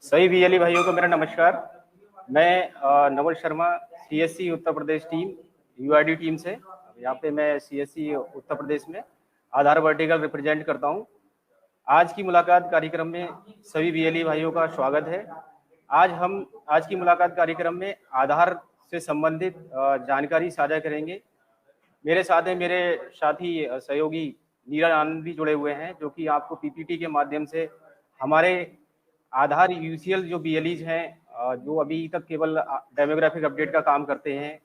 सभी बीएलई भाइयों को मेरा नमस्कार। मैं Naval Sharma, CSC Uttar Pradesh team, UID team से। यहाँ पे मैं सीएससी उत्तर प्रदेश में आधार वर्टिकल रिप्रेजेंट करता हूँ। आज की मुलाकात कार्यक्रम में सभी बीएलई भाइयों का स्वागत है। आज की मुलाकात कार्यक्रम में आधार से संबंधित जानकारी साझा करेंगे। मेरे साथ हैं मेरे साथी सहयोगी नीरज आनंद भी जुड़े हुए हैं, जो कि आपको पीपीटी के माध्यम से हमारे आधार यूसीएल जो बीएलईज हैं, जो अभी तक केवल डेमोग्राफिक अपडेट का काम करते हैं,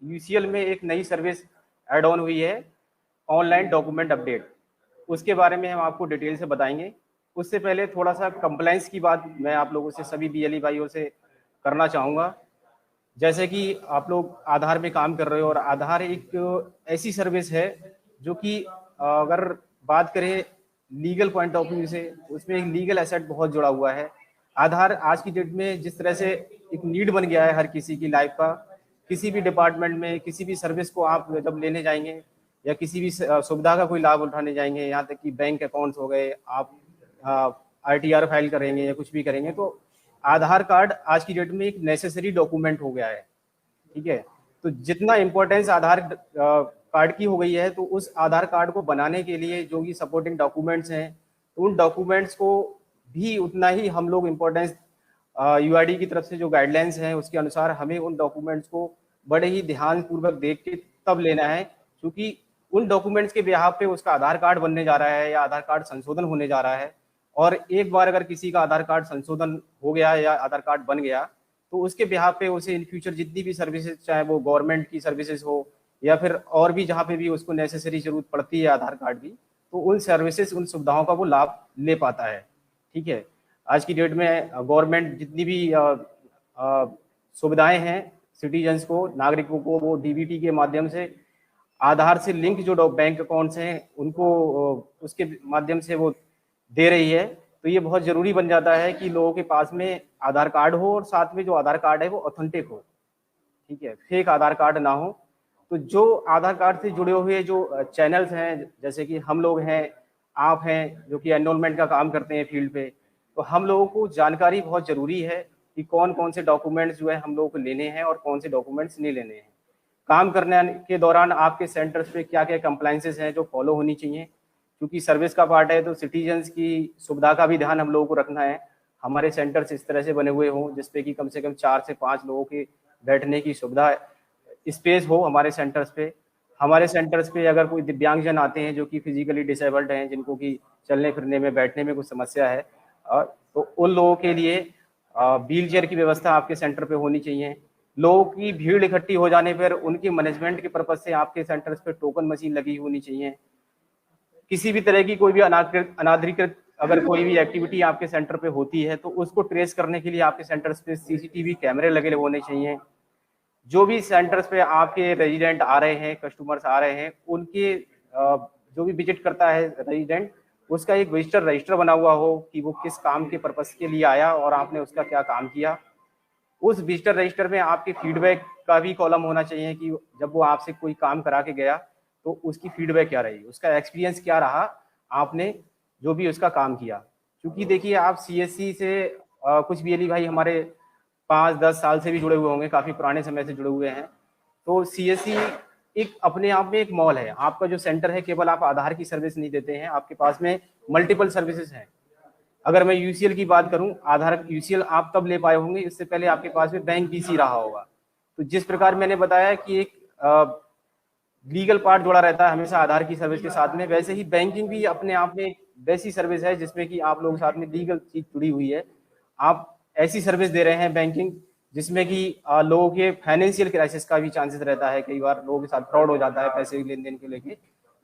यूसीएल में एक नई सर्विस ऐड ऑन हुई है, ऑनलाइन डॉक्यूमेंट अपडेट। उसके बारे में हम आपको डिटेल से बताएंगे। उससे पहले थोड़ा सा कंप्लायंस की बात मैं आप लोगों से, सभी बीएलई भाइयों से करना चाहूँगा। जैसे कि आप लोग आधार में काम कर रहे हो, और आधार एक ऐसी सर्विस है जो कि अगर बात करें लीगल पॉइंट ऑफ व्यू से, उसमें एक लीगल एसेट बहुत जुड़ा हुआ है। आधार आज की डेट में जिस तरह से एक नीड बन गया है हर किसी की लाइफ का, किसी भी डिपार्टमेंट में किसी भी सर्विस को आप जब लेने जाएंगे या किसी भी सुविधा का कोई लाभ उठाने जाएंगे, यहाँ तक कि बैंक अकाउंट्स हो गए, आप आईटीआर फाइल करेंगे या कुछ भी करेंगे, तो आधार कार्ड आज की डेट में एक नेसेसरी डॉक्यूमेंट हो गया है। ठीक है, तो जितना इम्पोर्टेंस आधार कार्ड की हो गई है, तो उस आधार कार्ड को बनाने के लिए जो भी सपोर्टिंग डॉक्यूमेंट्स हैं, तो उन डॉक्यूमेंट्स को भी उतना ही हम लोग इम्पोर्टेंस, यूआईडी की तरफ से जो गाइडलाइंस हैं उसके अनुसार हमें उन डॉक्यूमेंट्स को बड़े ही ध्यानपूर्वक देख के तब लेना है, क्योंकि उन डॉक्यूमेंट्स के बिहाफ पे उसका आधार कार्ड बनने जा रहा है या आधार कार्ड संशोधन होने जा रहा है। और एक बार अगर किसी का आधार कार्ड संशोधन हो गया या आधार कार्ड बन गया, तो उसके बिहाफ पे उसे इन फ्यूचर जितनी भी सर्विसेज, चाहे वो गवर्नमेंट की सर्विसेज हो या फिर और भी जहाँ पे भी उसको नेसेसरी जरूरत पड़ती है आधार कार्ड की, तो उन सर्विसेज, उन सुविधाओं का वो लाभ ले पाता है। ठीक है, आज की डेट में गवर्नमेंट जितनी भी सुविधाएं हैं सिटीजन्स को, नागरिकों को, वो डीबीटी के माध्यम से आधार से लिंक जो बैंक अकाउंट्स हैं उनको उसके माध्यम से वो दे रही है। तो ये बहुत जरूरी बन जाता है कि लोगों के पास में आधार कार्ड हो और साथ में जो आधार कार्ड है वो ऑथेंटिक हो। ठीक है, फेक आधार कार्ड ना हो। तो जो आधार कार्ड से जुड़े हुए जो चैनल्स हैं, जैसे कि हम लोग हैं, आप हैं, जो कि एनरोलमेंट का काम करते हैं फील्ड पे, तो हम लोगों को जानकारी बहुत जरूरी है कि कौन कौन से डॉक्यूमेंट्स जो है हम लोगों को लेने हैं और कौन से डॉक्यूमेंट्स नहीं लेने हैं। काम करने के दौरान आपके सेंटर्स पे क्या क्या कंप्लायंसेस हैं जो फॉलो होनी चाहिए, क्योंकि सर्विस का पार्ट है, तो सिटीजन्स की सुविधा का भी ध्यान हम लोगों को रखना है। हमारे सेंटर्स इस तरह से बने हुए हों जिसपे कि कम से कम 4 से 5 लोगों के बैठने की सुविधा, स्पेस हो हमारे सेंटर्स पे। हमारे सेंटर्स पे अगर कोई दिव्यांगजन आते हैं जो कि फिजिकली डिसेबल्ड हैं, जिनको कि चलने फिरने में, बैठने में कुछ समस्या है, तो उन लोगों के लिए व्हील चेयर की व्यवस्था आपके सेंटर पे होनी चाहिए। लोगों की भीड़ इकट्ठी हो जाने पर उनकी मैनेजमेंट के पर्पज से आपके सेंटर्स पे टोकन मशीन लगी होनी चाहिए। किसी भी तरह की कोई भी अनाधिकृत अगर कोई भी एक्टिविटी आपके सेंटर पे होती है, तो उसको ट्रेस करने के लिए आपके सेंटर्स पे सीसीटीवी कैमरे लगे होने चाहिए। जो भी सेंटर्स पे आपके रेजिडेंट आ रहे हैं, कस्टमर्स आ रहे हैं, उनके जो भी विजिट करता है रेजिडेंट, उसका एक विजिटर रजिस्टर बना हुआ हो कि वो किस काम के पर्पस के लिए आया और आपने उसका क्या काम किया। उस विजिटर रजिस्टर में आपके फीडबैक का भी कॉलम होना चाहिए कि जब वो आपसे कोई काम करा के गया तो उसकी फीडबैक क्या रही, उसका एक्सपीरियंस क्या रहा, आपने जो भी उसका काम किया। क्योंकि देखिए, आप सीएससी से कुछ बीएलई भाई हमारे 5-10 साल से भी जुड़े हुए होंगे, काफ़ी पुराने समय से जुड़े हुए हैं। तो सीएससी एक अपने आप में एक मॉल है। आपका जो सेंटर है, केवल आप आधार की सर्विस नहीं देते हैं, आपके पास में मल्टीपल सर्विसेज हैं। अगर मैं यूसीएल की बात करूं, आधार यूसीएल आप तब ले पाए होंगे, इससे पहले आपके पास में बैंक पीसी रहा होगा। तो जिस प्रकार मैंने बताया कि एक लीगल पार्ट जुड़ा रहता है हमेशा आधार की सर्विस के साथ में, वैसे ही बैंकिंग भी अपने आप में एक वैसी सर्विस है जिसमें कि आप लोगों के साथ में लीगल चीज जुड़ी हुई है। आप ऐसी सर्विस दे रहे हैं बैंकिंग जिसमें कि लोगों के फाइनेंशियल क्राइसिस का भी चांसेस रहता है, कई बार लोगों के साथ फ्रॉड हो जाता है पैसे लेन देन के लेके।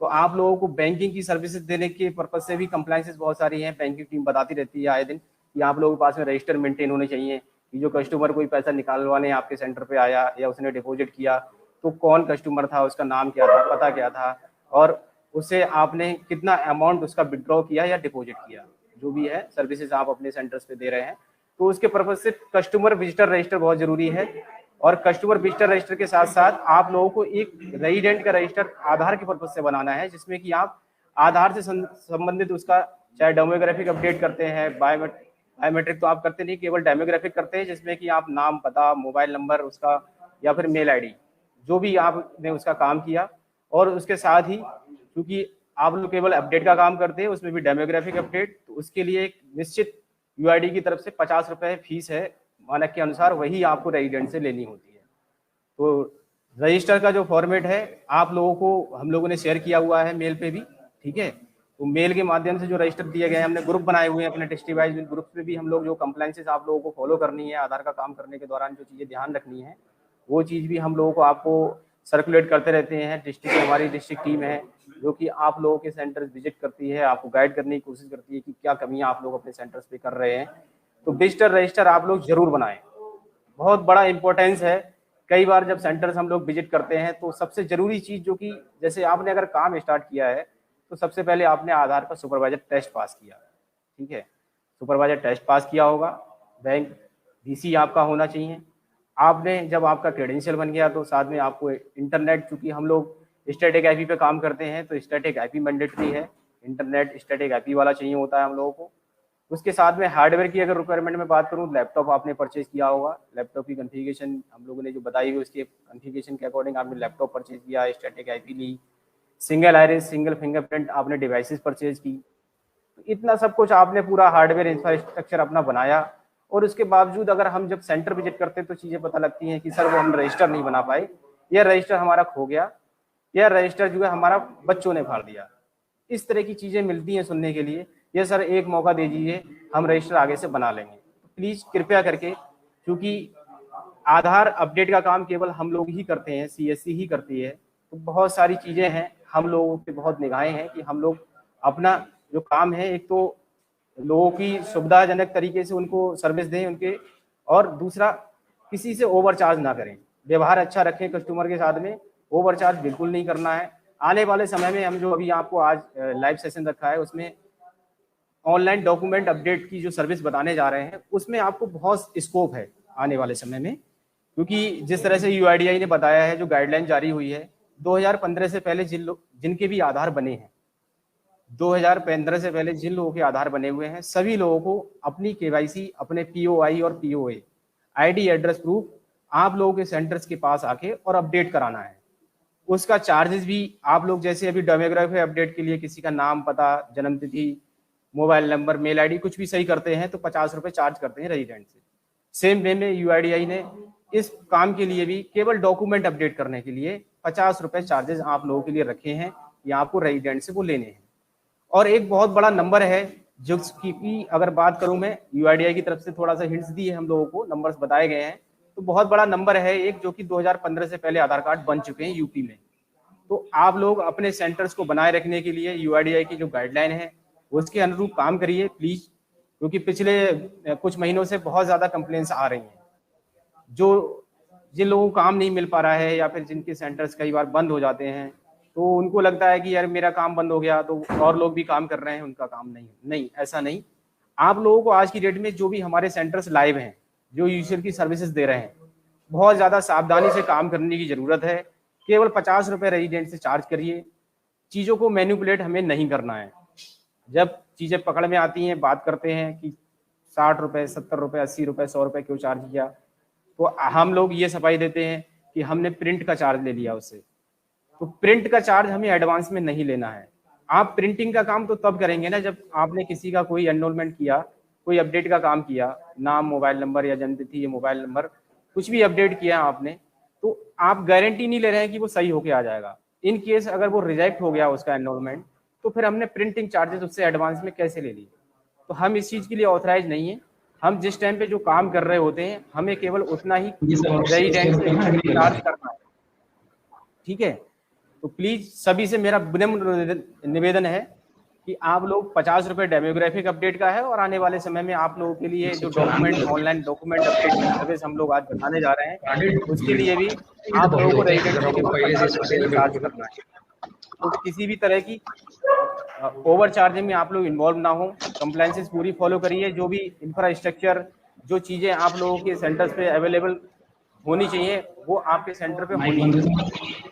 तो आप लोगों को बैंकिंग की सर्विसेज देने के पर्पज से भी कंप्लायंसेस बहुत सारी हैं। बैंकिंग टीम बताती रहती है आए दिन कि आप लोगों के पास में रजिस्टर मेंटेन होने चाहिए कि जो कस्टमर कोई पैसा निकालवाने आपके सेंटर पे आया या उसने डिपॉजिट किया, तो कौन कस्टमर था, उसका नाम क्या था, पता क्या था, और उससे आपने कितना अमाउंट उसका विड्रॉ किया या डिपॉजिट किया। जो भी है सर्विसेज आप अपने सेंटर्स पे दे रहे हैं, तो उसके पर्पज से कस्टमर विजिटर रजिस्टर बहुत जरूरी है। और कस्टमर विजिटर रजिस्टर के साथ साथ आप लोगों को एक रेजिडेंट का रजिस्टर आधार के पर्पज से बनाना है, जिसमें कि आप आधार से संबंधित उसका चाहे डेमोग्राफिक अपडेट करते हैं, बायोमेट्रिक बायोमेट्रिक तो आप करते नहीं, केवल डेमोग्राफिक करते हैं, जिसमें कि आप नाम, पता, मोबाइल नंबर उसका या फिर मेल आईडी जो भी आपने उसका काम किया। और उसके साथ ही क्योंकि आप लोग केवल अपडेट का काम करते हैं, उसमें भी डेमोग्राफिक अपडेट, तो उसके लिए एक निश्चित यूआईडी की तरफ से 50 रुपए फीस है मानक के अनुसार, वही आपको रेजिडेंट से लेनी होती है। तो रजिस्टर का जो फॉर्मेट है आप लोगों को हम लोगों ने शेयर किया हुआ है मेल पे भी, ठीक है। तो मेल के माध्यम से जो रजिस्टर दिए गए हैं, हमने ग्रुप बनाए हुए हैं अपने टेस्टी वाइज, ग्रुप में भी हम लोग जो कंप्लाइंसेस आप लोगों को फॉलो करनी है, आधार का काम करने के दौरान जो चीज़ें ध्यान रखनी है, वो चीज़ भी हम लोगों को आपको सर्कुलेट करते रहते हैं। डिस्ट्रिक्ट हमारी डिस्ट्रिक्ट टीम है जो कि आप लोगों के सेंटर्स विजिट करती है, आपको गाइड करने की कोशिश करती है कि क्या कमियां आप लोग अपने सेंटर्स पे कर रहे हैं। तो डिजिटल रजिस्टर आप लोग जरूर बनाएं, बहुत बड़ा इंपॉर्टेंस है। कई बार जब सेंटर्स हम लोग विजिट करते हैं तो सबसे जरूरी चीज जो कि जैसे आपने अगर काम स्टार्ट किया है तो सबसे पहले आपने आधार का सुपरवाइजर टेस्ट पास किया, ठीक है। सुपरवाइजर टेस्ट पास किया होगा, बैंक डीसी आपका होना चाहिए। आपने जब आपका क्रेडेंशियल बन गया तो साथ में आपको इंटरनेट, चूंकि हम लोग स्टैटिक आईपी पे काम करते हैं तो स्टैटिक आईपी मैंडेटरी है, इंटरनेट स्टैटिक आईपी वाला चाहिए होता है हम लोगों को। उसके साथ में हार्डवेयर की अगर रिक्वायरमेंट में बात करूं, लैपटॉप आपने परचेज किया होगा, लैपटॉप की कॉन्फ़िगरेशन हम लोगों ने जो बताई हुई उसके कॉन्फ़िगरेशन के अकॉर्डिंग आपने लैपटॉप परचेज किया, स्टैटिक आईपी ली, सिंगल आइरिस सिंगल फिंगरप्रिंट आपने डिवाइसेस परचेज की। तो इतना सब कुछ आपने पूरा हार्डवेयर इंफ्रास्ट्रक्चर अपना बनाया। और उसके बावजूद अगर हम जब सेंटर विजिट करते हैं तो चीज़ें पता लगती हैं कि सर वो हम रजिस्टर नहीं बना पाए, या रजिस्टर हमारा खो गया, या रजिस्टर जो है हमारा बच्चों ने फाड़ दिया। इस तरह की चीज़ें मिलती हैं सुनने के लिए, ये सर एक मौका दे दीजिए, हम रजिस्टर आगे से बना लेंगे। तो प्लीज़ कृपया करके, क्योंकि आधार अपडेट का काम केवल हम लोग ही करते हैं, सीएससी ही करती है, तो बहुत सारी चीज़ें हैं, हम लोगों पे बहुत निगाहें हैं कि हम लोग अपना जो काम है, एक तो लोगों की सुविधाजनक तरीके से उनको सर्विस दें उनके, और दूसरा किसी से ओवर चार्ज ना करें, व्यवहार अच्छा रखें कस्टमर के साथ में, ओवर चार्ज बिल्कुल नहीं करना है। आने वाले समय में हम जो अभी आपको आज लाइव सेशन रखा है उसमें ऑनलाइन डॉक्यूमेंट अपडेट की जो सर्विस बताने जा रहे हैं, उसमें आपको बहुत स्कोप है आने वाले समय में, क्योंकि जिस तरह से यूआईडीआई ने बताया है, जो गाइडलाइन जारी हुई है 2015 से पहले जिनके भी आधार बने हैं, 2015 से पहले जिन लोगों के आधार बने हुए हैं, सभी लोगों को अपनी केवाईसी, अपने पीओआई और पीओए आईडी एड्रेस प्रूफ आप लोगों के सेंटर्स के पास आके और अपडेट कराना है। उसका चार्जेस भी आप लोग जैसे अभी डेमोग्राफी अपडेट के लिए किसी का नाम, पता, जन्म तिथि, मोबाइल नंबर, मेल आईडी कुछ भी सही करते हैं तो 50 रुपए चार्ज करते हैं रेजिडेंट से। सेम वे में यूआईडीआई ने इस काम के लिए भी केवल डॉक्यूमेंट अपडेट करने के लिए 50 रुपए चार्जेस आप लोगों के लिए रखे हैं, या आपको रेजिडेंट से वो लेने हैं। और एक बहुत बड़ा नंबर है जो कि अगर बात करूं मैं, यूआईडीआई की तरफ से थोड़ा सा हिंट्स दी है हम लोगों को, नंबर्स बताए गए हैं, तो बहुत बड़ा नंबर है एक, जो कि 2015 से पहले आधार कार्ड बन चुके हैं यूपी में। तो आप लोग अपने सेंटर्स को बनाए रखने के लिए यूआईडीआई की जो गाइडलाइन है उसके अनुरूप काम करिए प्लीज, क्योंकि पिछले कुछ महीनों से बहुत ज्यादा कंप्लेंट्स आ रही हैं। जो जिन लोगों को काम नहीं मिल पा रहा है या फिर जिनके सेंटर्स कई बार बंद हो जाते हैं, तो उनको लगता है कि यार मेरा काम बंद हो गया तो और लोग भी काम कर रहे हैं, उनका काम नहीं, ऐसा नहीं। आप लोगों को आज की डेट में जो भी हमारे सेंटर्स लाइव हैं, जो यूसीएल की सर्विसेज दे रहे हैं, बहुत ज्यादा सावधानी से काम करने की जरूरत है। केवल 50 रुपए रेजिडेंट से चार्ज करिए, चीजों को मैनिपुलेट हमें नहीं करना है। जब चीजें पकड़ में आती हैं, बात करते हैं कि 60 रुपए, 70 रुपए, 80 रुपए, 100 रुपए क्यों चार्ज किया, तो हम लोग ये सफाई देते हैं कि हमने प्रिंट का चार्ज ले लिया उससे। तो प्रिंट का चार्ज हमें एडवांस में नहीं लेना है। आप प्रिंटिंग का काम तो तब करेंगे ना जब आपने किसी का कोई एनरोलमेंट किया, कोई अपडेट का काम किया, नाम, मोबाइल नंबर या जन्म तिथि या मोबाइल नंबर कुछ भी अपडेट किया आपने, तो आप गारंटी नहीं ले रहे हैं कि वो सही होके आ जाएगा। इन केस अगर वो रिजेक्ट हो गया उसका एनरोलमेंट, तो फिर हमने प्रिंटिंग चार्जेस उससे एडवांस में कैसे ले लिए। तो हम इस चीज के लिए ऑथराइज नहीं है। हम जिस टाइम पे जो काम कर रहे होते हैं हमें केवल उतना ही रेजिडेंट से चार्ज करना है, ठीक है। तो प्लीज सभी से मेरा विनम्र निवेदन है कि आप लोग 50 रुपए डेमोग्राफिक अपडेट का है, और आने वाले समय में आप लोगों के लिए जो डॉक्यूमेंट, ऑनलाइन डॉक्यूमेंट अपडेट की सर्विस हम लोग आज बताने जा रहे हैं, उसके लिए भी आप लोगों को रेजिडेंट चार्ज करना है। तो किसी भी तरह की ओवर चार्जिंग में आप लोग इन्वॉल्व ना हो, कंप्लायंसेस पूरी फॉलो करिए। जो भी इंफ्रास्ट्रक्चर, जो चीजें आप लोगों के सेंटर्स पे अवेलेबल होनी चाहिए वो आपके सेंटर पे होनी चाहिए।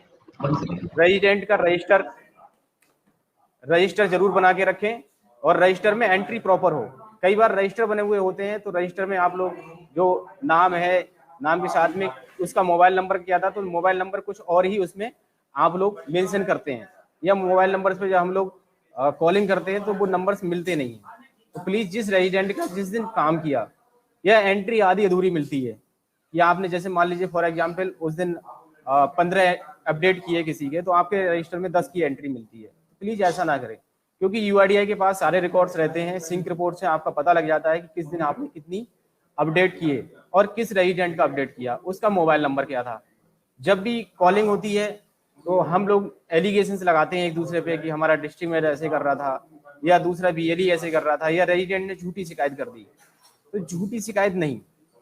रेजिडेंट का रजिस्टर जरूर बना के रखें, और रजिस्टर में एंट्री प्रॉपर हो। कई बार रजिस्टर बने हुए होते हैं, तो रजिस्टर में आप लोग जो नाम है, नाम के साथ में उसका मोबाइल नंबर क्या था, तो मोबाइल नंबर कुछ और ही उसमें आप लोग मेंशन करते हैं, या मोबाइल नंबर पे जब हम लोग कॉलिंग करते हैं तो वो नंबर्स मिलते नहीं हैं। तो प्लीज जिस रेजिडेंट का जिस दिन काम किया, यह एंट्री आधी अधूरी मिलती है, या आपने जैसे मान लीजिए फॉर एग्जाम्पल उस दिन 15 अपडेट किए किसी के, तो आपके रजिस्टर में 10 की एंट्री मिलती है। तो प्लीज ऐसा ना करें, क्योंकि यूआईडीआई के पास सारे रिकॉर्ड्स रहते हैं, सिंक रिपोर्ट से आपका पता लग जाता है कि किस दिन आपने कितनी अपडेट किए और किस रेजिडेंट का अपडेट किया, उसका मोबाइल नंबर क्या था। जब भी कॉलिंग होती है तो हम लोग एलिगेशंस लगाते हैं एक दूसरे पे कि हमारा डिस्ट्रिक्ट में ऐसे कर रहा था, या दूसरा बीएलई ऐसे कर रहा था, या रेजिडेंट ने झूठी शिकायत कर दी। तो झूठी शिकायत नहीं,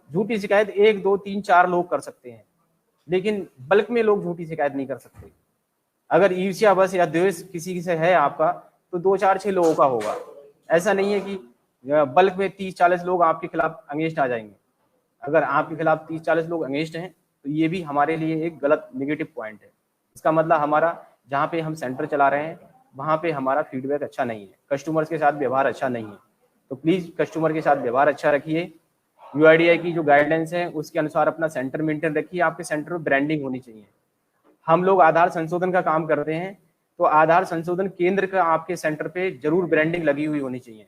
झूठी शिकायत 1 2 3 4 लोग कर सकते हैं, लेकिन बल्क में लोग झूठी शिकायत नहीं कर सकते। अगर ईर्ष्या बस या द्वेष किसी से है आपका, तो 2 4 6 लोगों का होगा। ऐसा नहीं है कि बल्क में 30 40 लोग आपके खिलाफ अंगेंस्ट आ जाएंगे। अगर आपके खिलाफ 30 40 लोग अंगेंस्ट हैं, तो ये भी हमारे लिए एक गलत नेगेटिव पॉइंट है। इसका मतलब हमारा जहाँ पे हम सेंटर चला रहे हैं वहाँ पे हमारा फीडबैक अच्छा नहीं है, कस्टमर्स के साथ व्यवहार अच्छा नहीं है। तो प्लीज कस्टमर के साथ व्यवहार अच्छा रखिए, यूआईडीआई की जो गाइडलाइंस है उसके अनुसार अपना सेंटर मेंटेन रखिए। आपके सेंटर में ब्रांडिंग होनी चाहिए। हम लोग आधार संशोधन का काम करते हैं, तो आधार संशोधन केंद्र का आपके सेंटर पे जरूर ब्रांडिंग लगी हुई होनी चाहिए।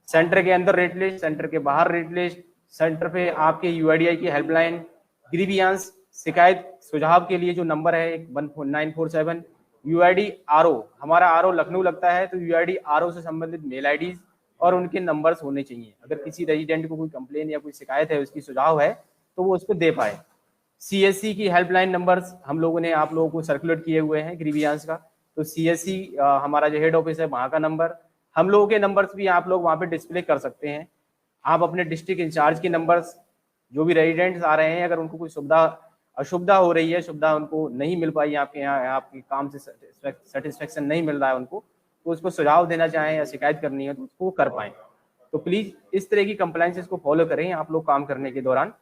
सेंटर के अंदर रेट लिस्ट, सेंटर के बाहर रेट लिस्ट, सेंटर पे आपके यूआईडीआई की हेल्पलाइन, ग्रीवियांस शिकायत सुझाव के लिए जो नंबर है 1947, यूआईडी आरओ, हमारा आरओ लखनऊ लगता है, तो यूआईडी आरओ से संबंधित मेल आईडीज और उनके नंबर्स होने चाहिए। अगर किसी रेजिडेंट को कोई कंप्लेन या कोई शिकायत है, उसकी सुझाव है, तो वो उसको दे पाए। सीएससी की हेल्पलाइन नंबर्स हम लोगों ने आप लोगों को सर्कुलेट किए हुए हैं ग्रीवियांस का, तो सीएससी हमारा जो हेड ऑफिस है वहाँ का नंबर, हम लोगों के नंबर्स भी आप लोग वहाँ पे डिस्प्ले कर सकते हैं। आप अपने डिस्ट्रिक्ट इंचार्ज के नंबर्स, जो भी रेजिडेंट्स आ रहे हैं, अगर उनको कोई सुविधा असुविधा हो रही है, सुविधा उनको नहीं मिल पाई आपके यहाँ, आपके काम से सेटिस्फेक्शन नहीं मिल रहा है उनको, तो उसको सुझाव देना चाहें या शिकायत करनी है तो उसको कर पाएं। तो प्लीज इस तरह की कंप्लायंसेस को फॉलो करें आप लोग काम करने के दौरान,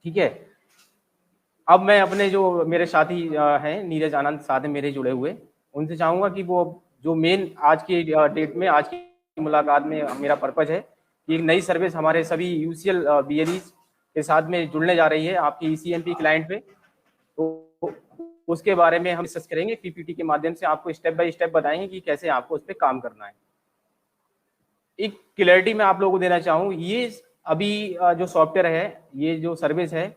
ठीक है। अब मैं अपने जो मेरे साथी हैं नीरज आनंद साथ में मेरे जुड़े हुए, उनसे चाहूंगा कि वो जो मेन आज की डेट में, आज की मुलाकात में मेरा पर्पज है कि एक नई सर्विस हमारे सभी यूसीएल बीएलई के साथ में जुड़ने जा रही है आपकी ईसीएमपी क्लाइंट पे, तो उसके बारे में हम डिस्कस करेंगे पीपीटी के माध्यम से, आपको स्टेप बाय स्टेप बताएंगे कि कैसे आपको उस पर काम करना है। एक क्लैरिटी मैं आप लोगों को देना चाहूँ, ये अभी जो सॉफ्टवेयर है, ये जो सर्विस है,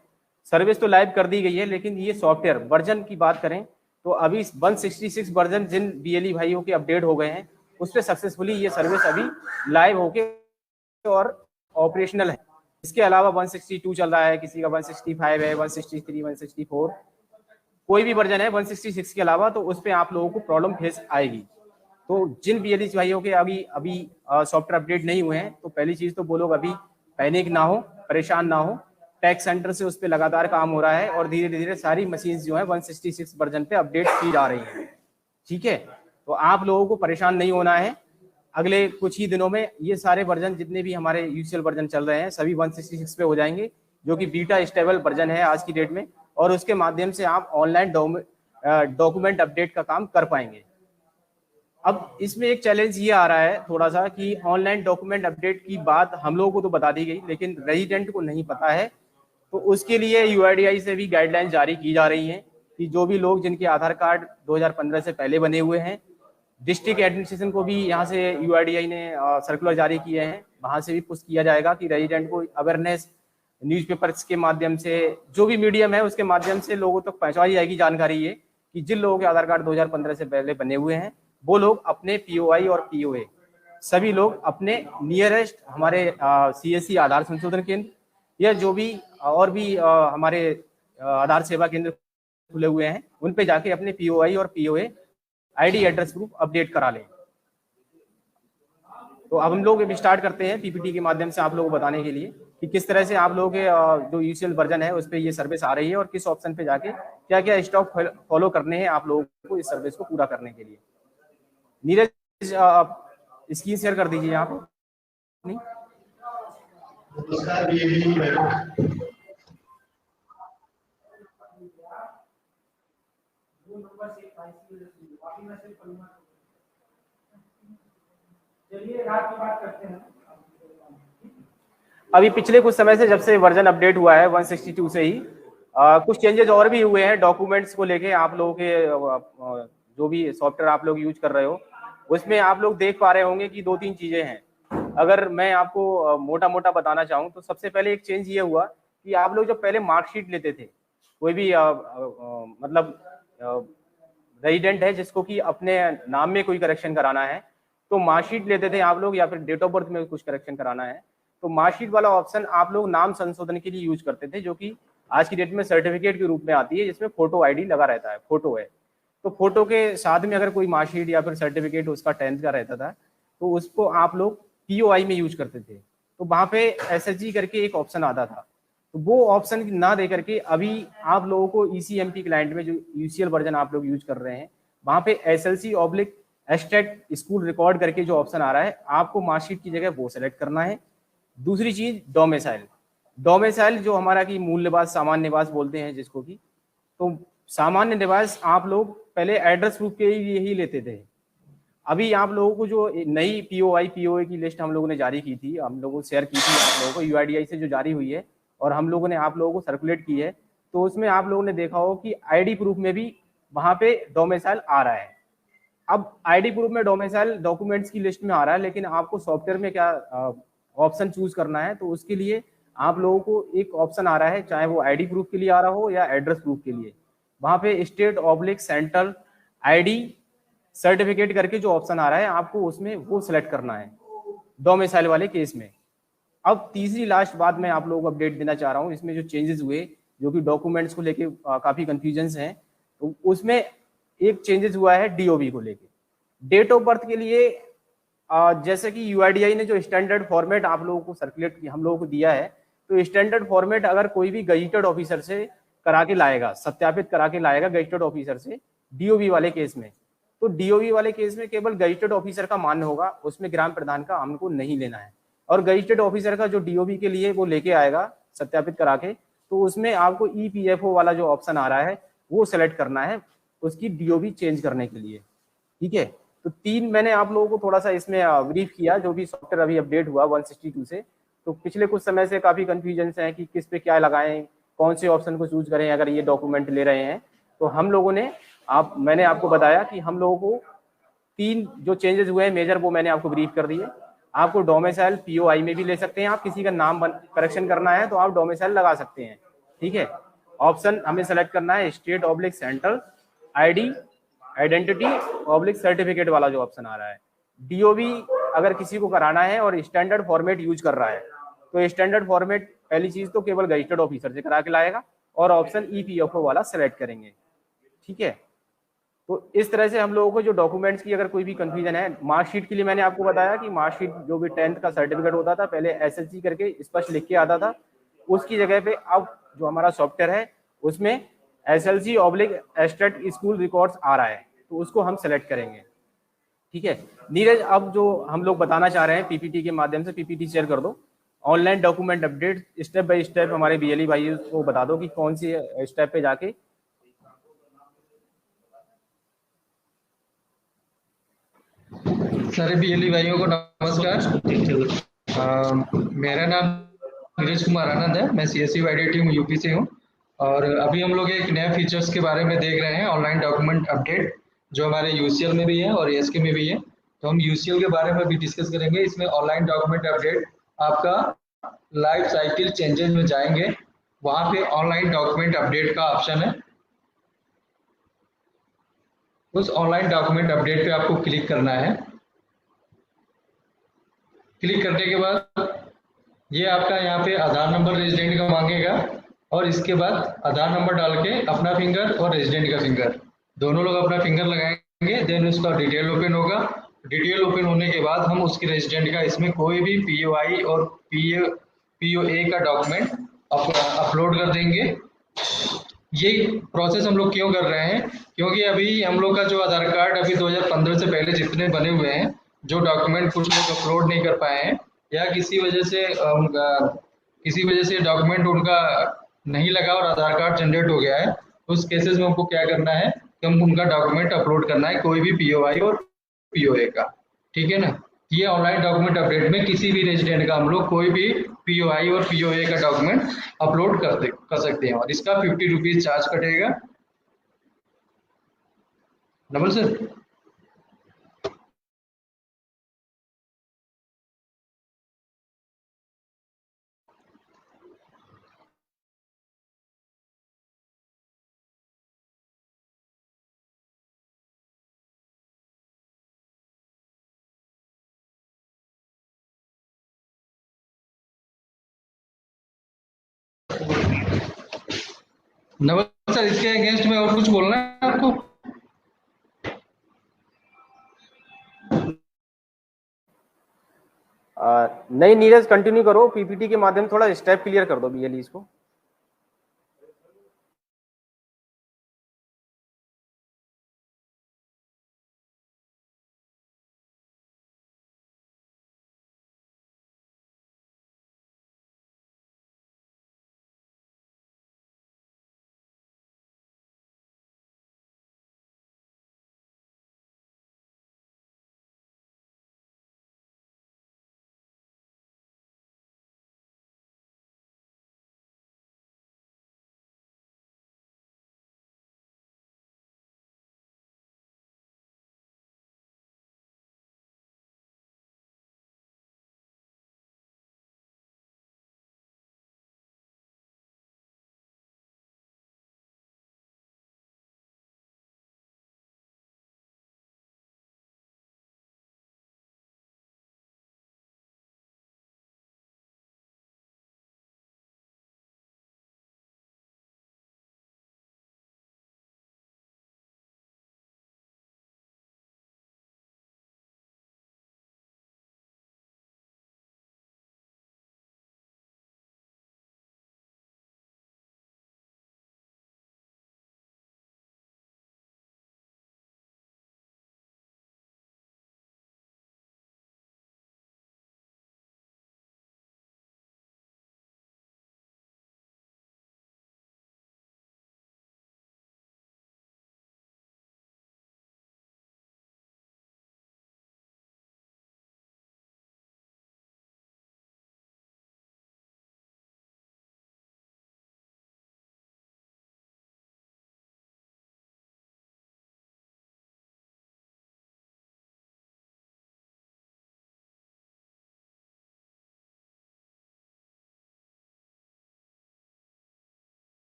सर्विस तो लाइव कर दी गई है, लेकिन ये सॉफ्टवेयर वर्जन की बात करें तो अभी 166 वर्जन जिन बीएलई भाइयों के अपडेट हो गए हैं, उस पर सक्सेसफुली ये सर्विस अभी लाइव होके और ऑपरेशनल है। इसके अलावा 162 चल रहा है, किसी का 165 है, 163, 164, कोई भी वर्जन है 166 के अलावा, तो उस पर आप लोगों को प्रॉब्लम फेस आएगी। तो जिन बीएलई भाइयों के अभी सॉफ्टवेयर अपडेट नहीं हुए हैं, तो पहली चीज तो वो लोग अभी पैनिक ना हो, परेशान ना हो। टैक्स सेंटर से उस पर लगातार काम हो रहा है और धीरे धीरे सारी मशीन जो है 166 वर्जन पे अपडेट की जा रही है, ठीक है। तो आप लोगों को परेशान नहीं होना है। अगले कुछ ही दिनों में ये सारे वर्जन जितने भी हमारे यूसीएल वर्जन चल रहे हैं सभी 166 पे हो जाएंगे, जो कि बीटा स्टेबल वर्जन है आज की डेट में, और उसके माध्यम से आप ऑनलाइन डॉक्यूमेंट अपडेट का काम कर पाएंगे। अब इसमें एक चैलेंज ये आ रहा है थोड़ा सा कि ऑनलाइन डॉक्यूमेंट अपडेट की बात हम लोगों को तो बता दी गई, लेकिन रेजिडेंट को नहीं पता है। तो उसके लिए यूआईडीआई से भी गाइडलाइन जारी की जा रही हैं कि जो भी लोग जिनके आधार कार्ड 2015 से पहले बने हुए हैं, डिस्ट्रिक्ट एडमिनिस्ट्रेशन को भी यहाँ से यूआईडीआई ने सर्कुलर जारी किए हैं, वहां से भी पुश किया जाएगा कि रेजिडेंट को अवेयरनेस न्यूज़पेपर्स के माध्यम से, जो भी मीडियम है उसके माध्यम से लोगों तक पहुंचाई जाएगी जानकारी ये कि जिन लोगों के आधार कार्ड 2015 से पहले बने हुए हैं, वो लोग अपने पीओआई और पीओए सभी लोग अपने नियरेस्ट हमारे सीएससी आधार संशोधन केंद्र या जो भी और भी हमारे आधार सेवा केंद्र खुले हुए हैं, उन पे जाके अपने पीओआई और POA ID address proof update करा लें। तो अब हम लोग स्टार्ट करते हैं पीपीटी के माध्यम से आप लोगों को बताने के लिए कि किस तरह से आप लोगों के जो यूसीएल वर्जन है उस पर ये सर्विस आ रही है और किस ऑप्शन पे जाके क्या क्या स्टॉप फॉलो करने हैं आप लोगों को इस सर्विस को पूरा करने के लिए। नीरज स्क्रीन शेयर कर दीजिए आप नहीं? अभी पिछले कुछ समय से, जब से वर्जन अपडेट हुआ है 162 से ही कुछ चेंजेस और भी हुए हैं डॉक्यूमेंट्स को लेके। आप लोगों के जो भी सॉफ्टवेयर आप लोग यूज कर रहे हो उसमें आप लोग देख पा रहे होंगे कि 2-3 चीजें हैं। अगर मैं आपको मोटा मोटा बताना चाहूँ तो सबसे पहले एक चेंज ये हुआ कि आप लोग जब पहले मार्कशीट लेते थे, कोई भी मतलब रेजिडेंट है जिसको कि अपने नाम में कोई करेक्शन कराना है तो मार्कशीट लेते थे आप लोग, या फिर डेट ऑफ बर्थ में कुछ करेक्शन कराना है तो मार्कशीट वाला ऑप्शन आप लोग नाम संशोधन के लिए यूज करते थे, जो कि आज की डेट में सर्टिफिकेट के रूप में आती है, जिसमें फोटो आईडी लगा रहता है, फोटो है। तो फोटो के साथ में अगर कोई मार्कशीट या फिर सर्टिफिकेट उसका 10th का रहता था तो उसको आप लोग पीओआई में यूज करते थे। तो वहां पे एसएचजी करके एक ऑप्शन आता था, तो वो ऑप्शन ना दे करके अभी आप लोगों को ईसीएमपी क्लाइंट में जो यूसीएल वर्जन आप लोग यूज कर रहे हैं वहां पे SLC/एक्सट्रैक्ट स्कूल रिकॉर्ड करके जो ऑप्शन आ रहा है, आपको मार्कशीट की जगह वो सेलेक्ट करना है। दूसरी चीज डोमिसाइल, डोमिसाइल जो हमारा की मूल निवास, सामान्य निवास बोलते हैं जिसको की, तो सामान्य निवास आप लोग पहले एड्रेस प्रूफ के लिए ही लेते थे। अभी आप लोगों को जो नई पीओए की लिस्ट हम लोगों ने जारी की थी, हम लोगों को शेयर की थी आप लोगों को यूआईडीआई से जो जारी हुई है और हम लोगों ने आप लोगों को सर्कुलेट की है, तो उसमें आप लोगों ने देखा हो कि आईडी प्रूफ में भी वहां पे डोमिसाइल आ रहा है। अब आईडी प्रूफ में डोमिसाइल डॉक्यूमेंट्स की लिस्ट में आ रहा है, लेकिन आपको सॉफ्टवेयर में क्या ऑप्शन चूज करना है, तो उसके लिए आप लोगों को एक ऑप्शन आ रहा है, चाहे वो आईडी प्रूफ के लिए आ रहा हो या एड्रेस प्रूफ के लिए, वहां पे स्टेट/सेंट्रल आईडी सर्टिफिकेट करके जो ऑप्शन आ रहा है आपको उसमें वो सिलेक्ट करना है डोमिसाइल वाले केस में। अब तीसरी लास्ट बात मैं आप लोगों को अपडेट देना चाह रहा हूँ, इसमें जो चेंजेस हुए जो कि डॉक्यूमेंट्स को लेके काफी कंफ्यूजन्स हैं, तो उसमें एक चेंजेस हुआ है डीओबी को लेके। डेट ऑफ बर्थ के लिए जैसे कि यूआईडीआई ने जो स्टैंडर्ड फॉर्मेट आप लोगों को सर्कुलेट हम लोगों को दिया है, तो स्टैंडर्ड फॉर्मेट अगर कोई भी गजिटेड ऑफिसर से करा के लाएगा, सत्यापित करा के लाएगा गजिटेड ऑफिसर से डीओबी वाले केस में, तो डीओबी वाले केस में केवल गजिटेड ऑफिसर का मान्य होगा, उसमें ग्राम प्रधान का हमको नहीं लेना है। और गजिटेड ऑफिसर का जो डीओबी के लिए वो लेके आएगा सत्यापित करा के, तो उसमें आपको ईपीएफओ वाला जो ऑप्शन आ रहा है वो सेलेक्ट करना है उसकी डीओबी चेंज करने के लिए। ठीक है, तो 3 मैंने आप लोगों को थोड़ा सा इसमें ब्रीफ किया, जो भी सॉफ्टवेयर अभी अपडेट हुआ 162 से। तो पिछले कुछ समय से काफी कंफ्यूजन है कि किस पे क्या लगाएं, कौन से ऑप्शन को चूज करें अगर ये डॉक्यूमेंट ले रहे हैं। तो हम लोगों ने मैंने आपको बताया कि हम लोगों को 3 जो चेंजेस हुए हैं मेजर, वो मैंने आपको ब्रीफ कर दिए। आपको डोमिसाइल पीओआई में भी ले सकते हैं, आप किसी का नाम करेक्शन करना है तो आप डोमिसाइल लगा सकते हैं। ठीक है, ऑप्शन हमें सेलेक्ट करना है स्टेट/सेंट्रल आईडी आइडेंटिटी/सर्टिफिकेट वाला जो ऑप्शन आ रहा है। डीओबी अगर किसी को कराना है और स्टैंडर्ड फॉर्मेट यूज कर रहा है तो स्टैंडर्ड फॉर्मेट पहली चीज तो केवल गजिटेड ऑफिसर से करा के लाएगा और ऑप्शन ईपीएफओ वाला सेलेक्ट करेंगे। ठीक है, तो इस तरह से हम लोगों को जो डॉक्यूमेंट्स की अगर कोई भी कंफ्यूजन है, मार्कशीट के लिए मैंने आपको बताया कि मार्कशीट जो भी 10th का सर्टिफिकेट होता था पहले एसएससी करके स्पष्ट लिख के आता था, उसकी जगह पे अब जो हमारा सॉफ्टवेयर है उसमें SLC/एक्सट्रैक्ट स्कूल रिकॉर्ड्स आ रहा है, तो उसको हम सेलेक्ट करेंगे। ठीक है नीरज, अब जो हम लोग बताना चाह रहे हैं पीपीटी के माध्यम से, पीपीटी शेयर कर दो, online document update step by step हमारे बीएलई भाई को बता दो कि कौन सी स्टेप पे जाके। सारे बीएलई भाइयों को नमस्कार। मेरा नाम नीरज कुमार आनंद है, मैं सीएससी वाईडी टीम यूपी से हूँ और अभी हम लोग एक नए फीचर्स के बारे में देख रहे हैं, ऑनलाइन डॉक्यूमेंट अपडेट, जो हमारे यूसीएल में भी है और एएसके में भी है। तो हम यूसीएल के बारे में भी डिस्कस करेंगे। इसमें ऑनलाइन डॉक्यूमेंट अपडेट आपका लाइफ साइकिल चेंजेस में जाएंगे, वहां पे ऑनलाइन डॉक्यूमेंट अपडेट का ऑप्शन है, उस ऑनलाइन डॉक्यूमेंट अपडेट पे आपको क्लिक करना है। क्लिक करने के बाद ये आपका यहाँ पे आधार नंबर रेजिडेंट का मांगेगा और इसके बाद आधार नंबर डाल के अपना फिंगर और रेजिडेंट का फिंगर दोनों लोग अपना फिंगर लगाएंगे, देन उसका डिटेल ओपन होगा। डिटेल ओपन होने के बाद हम उसकी रेजिडेंट का इसमें कोई भी पीओआई और पीओए का डॉक्यूमेंट अपलोड कर देंगे। ये प्रोसेस हम लोग क्यों कर रहे हैं, क्योंकि अभी हम लोग का जो आधार कार्ड अभी 2015 से पहले जितने बने हुए हैं, जो डॉक्यूमेंट कुछ लोग अपलोड नहीं कर पाए हैं या किसी वजह से डॉक्यूमेंट उनका नहीं लगा और आधार कार्ड जनरेट हो गया है, उस केसेस में हमको क्या करना है कि हम उनका डॉक्यूमेंट अपलोड करना है, कोई भी पीओआई और पीओए का। ठीक है ना। ये ऑनलाइन डॉक्यूमेंट अपडेट में किसी भी रेजिडेंट का हम लोग कोई भी पीओआई और पीओए का डॉक्यूमेंट अपलोड कर सकते हैं, और इसका 50 रुपीज चार्ज कटेगा। Double sir. नवल सर, इसके अगेंस्ट में और कुछ बोलना है आपको? नहीं नीरज, कंटिन्यू करो, पीपीटी के माध्यम से थोड़ा स्टेप क्लियर कर दो बीएलईस को।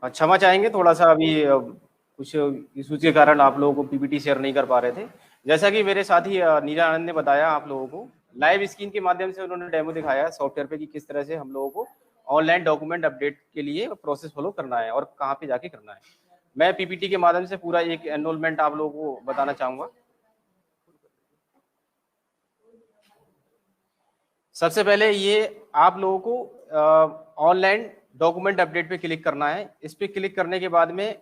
क्षमा चाहेंगे, थोड़ा सा अभी कुछ इश्यूज के कारण आप लोगों को पीपीटी शेयर नहीं कर पा रहे थे। जैसा कि मेरे साथी नीरा आनंद ने बताया आप लोगों को, लाइव स्क्रीन के माध्यम से उन्होंने डेमो दिखाया सॉफ्टवेयर पे कि किस तरह से हम लोगों को ऑनलाइन डॉक्यूमेंट अपडेट के लिए प्रोसेस फॉलो करना है और कहाँ पे जाके करना है। मैं पीपीटी के माध्यम से पूरा एक एनरोलमेंट आप लोगों को बताना चाहूंगा। सबसे पहले ये आप लोगों को ऑनलाइन डॉक्यूमेंट अपडेट पे क्लिक करना है। इस पे क्लिक करने के बाद में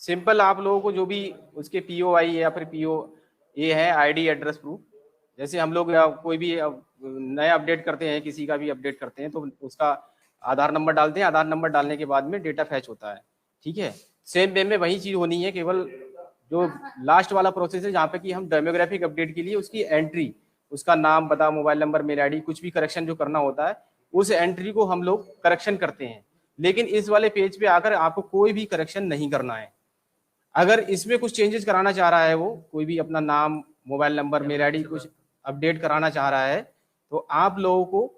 सिंपल आप लोगों को जो भी उसके पीओआई या फिर पीओ ये है आईडी एड्रेस प्रूफ, जैसे हम लोग कोई भी नया अपडेट करते हैं, किसी का भी अपडेट करते हैं तो उसका आधार नंबर डालते हैं, आधार नंबर डालने के बाद में डेटा फैच होता है। ठीक है, सेम वे में वही चीज होनी है, केवल जो लास्ट वाला प्रोसेस है जहाँ पे कि हम डेमोग्राफिक अपडेट के लिए उसकी एंट्री, उसका नाम, पता, मोबाइल नंबर, मेल आईडी, कुछ भी करेक्शन जो करना होता है उस एंट्री को हम लोग करेक्शन करते हैं। लेकिन इस वाले पेज पे आकर आपको कोई भी करेक्शन नहीं करना है। अगर इसमें कुछ चेंजेस कराना चाह रहा है, वो कोई भी अपना नाम, मोबाइल नंबर, मेल आईडी कुछ अपडेट कराना चाह रहा है, तो आप लोगों को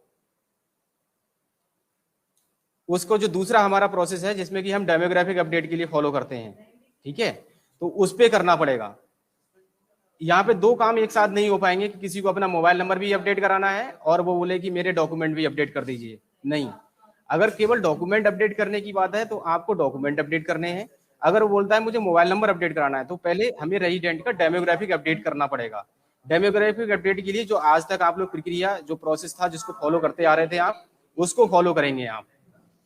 उसको जो दूसरा हमारा प्रोसेस है जिसमें कि हम डेमोग्राफिक अपडेट के लिए फॉलो करते हैं, ठीक है, तो उस पे करना पड़ेगा। यहाँ पे दो काम एक साथ नहीं हो पाएंगे कि किसी को अपना मोबाइल नंबर भी अपडेट कराना है और वो बोले कि मेरे डॉक्यूमेंट भी अपडेट कर दीजिए, नहीं। अगर केवल डॉक्यूमेंट अपडेट करने की बात है तो आपको डॉक्यूमेंट अपडेट करने हैं। अगर वो बोलता है मुझे मोबाइल नंबर अपडेट कराना है तो पहले हमें रेजिडेंट का डेमोग्राफिक अपडेट करना पड़ेगा। डेमोग्राफिक अपडेट के लिए जो आज तक आप लोग प्रक्रिया, जो प्रोसेस था जिसको फॉलो करते आ रहे थे आप, उसको फॉलो करेंगे आप।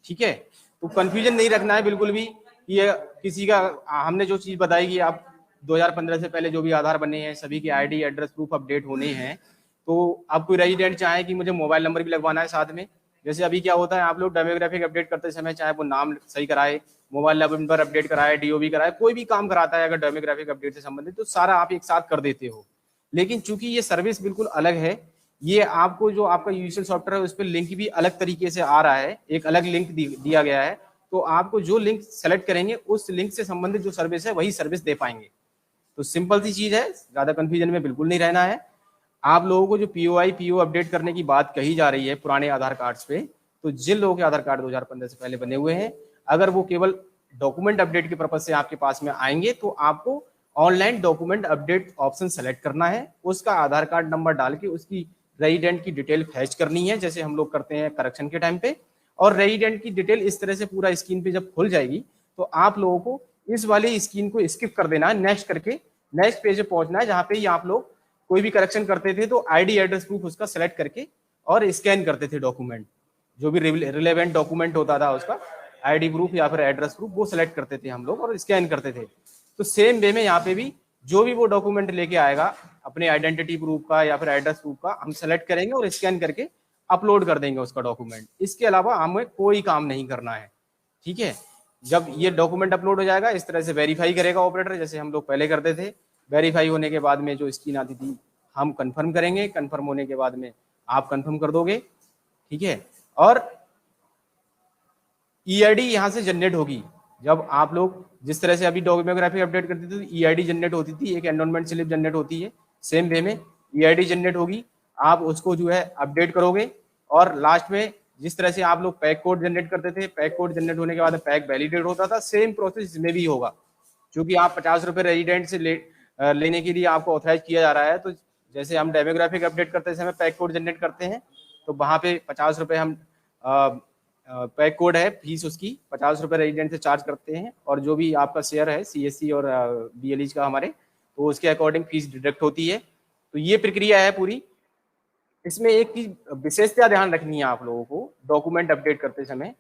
ठीक है, तो कंफ्यूजन नहीं रखना है बिल्कुल भी कि ये किसी का, हमने जो चीज बताई कि आप 2015 से पहले जो भी आधार बने हैं सभी के आईडी, एड्रेस प्रूफ अपडेट होने हैं। तो अब कोई रेजिडेंट चाहे कि मुझे मोबाइल नंबर भी लगवाना है साथ में, जैसे अभी क्या होता है आप लोग डेमोग्राफिक अपडेट करते समय चाहे वो नाम सही कराए, मोबाइल नंबर अपडेट कराए, डीओबी कराए, कोई भी काम कराता है अगर डेमोग्राफिक अपडेट से संबंधित तो सारा आप एक साथ कर देते हो। लेकिन चूंकि ये सर्विस बिल्कुल अलग है, ये आपको जो आपका यूजुअल सॉफ्टवेयर है उस पर लिंक भी अलग तरीके से आ रहा है, एक अलग लिंक दिया गया है, तो आपको जो लिंक सेलेक्ट करेंगे उस लिंक से संबंधित जो सर्विस है वही सर्विस दे पाएंगे। तो सिंपल सी चीज है, ज्यादा कंफ्यूजन में बिल्कुल नहीं रहना है। आप लोगों को जो पीओआई पीओ अपडेट करने की बात कही जा रही है पुराने आधार कार्ड्स पे, तो जिन लोगों के आधार कार्ड 2015 से पहले बने हुए हैं, अगर वो केवल डॉक्यूमेंट अपडेट के पर्पज से आपके पास में आएंगे तो आपको online document update option select करना है, उसका आधार कार्ड नंबर डाल के उसकी रेजिडेंट की डिटेल फैच करनी है जैसे हम लोग करते हैं करेक्शन के टाइम पे। और रेजिडेंट की डिटेल इस तरह से पूरा स्क्रीन पे जब खुल जाएगी तो आप लोगों को इस वाली स्क्रीन को स्किप कर देना है, नेक्स्ट करके नेक्स्ट पेज पे पहुंचना है जहां पे ही आप लोग कोई भी करेक्शन करते थे तो आईडी, एड्रेस प्रूफ उसका सेलेक्ट करके और स्कैन करते थे डॉक्यूमेंट, जो भी रिलेवेंट डॉक्यूमेंट होता था उसका आईडी प्रूफ या फिर एड्रेस प्रूफ वो सिलेक्ट करते थे हम लोग और स्कैन करते थे। तो सेम वे में यहाँ पे भी जो भी वो डॉक्यूमेंट लेके आएगा अपने आइडेंटिटी प्रूफ का या फिर एड्रेस प्रूफ का, हम सेलेक्ट करेंगे और स्कैन करके अपलोड कर देंगे उसका डॉक्यूमेंट। इसके अलावा हमें कोई काम नहीं करना है। ठीक है, जब ये डॉक्यूमेंट अपलोड हो जाएगा इस तरह से वेरीफाई करेगा ऑपरेटर, जैसे हम लोग पहले करते थे। वेरीफाई होने के बाद में जो स्क्रीन आती थी हम कंफर्म करेंगे, कंफर्म होने के बाद में आप कंफर्म कर दोगे। ठीक है, और ईआईडी यहाँ से जनरेट होगी। जब आप लोग जिस तरह से अभी डेमोग्राफी अपडेट करते थे तो ईआईडी जनरेट होती थी, एक एनरोलमेंट स्लिप जनरेट होती है, सेम वे में ईआईडी जनरेट होगी। आप उसको जो है अपडेट करोगे और लास्ट में जिस तरह से आप लोग पैक कोड जनरेट करते थे, पैक कोड जनरेट होने के बाद पैक वैलिडेट होता था, सेम प्रोसेस इसमें भी होगा। क्योंकि आप 50 रुपए रेजिडेंट से लेने के लिए आपको ऑथराइज किया जा रहा है, तो जैसे हम डेमोग्राफिक अपडेट करते समय पैक कोड जनरेट करते हैं तो वहां पे 50 रुपए हम पैक कोड है, फीस उसकी 50 रुपए रेजिडेंट से चार्ज करते हैं और जो भी आपका शेयर है सीएससी और बीएलईज का हमारे, तो उसके अकॉर्डिंग फीस डिडक्ट होती है। तो ये प्रक्रिया है पूरी। इसमें एक चीज विशेषता ध्यान रखनी है आप लोगों को डॉक्यूमेंट अपडेट करते समय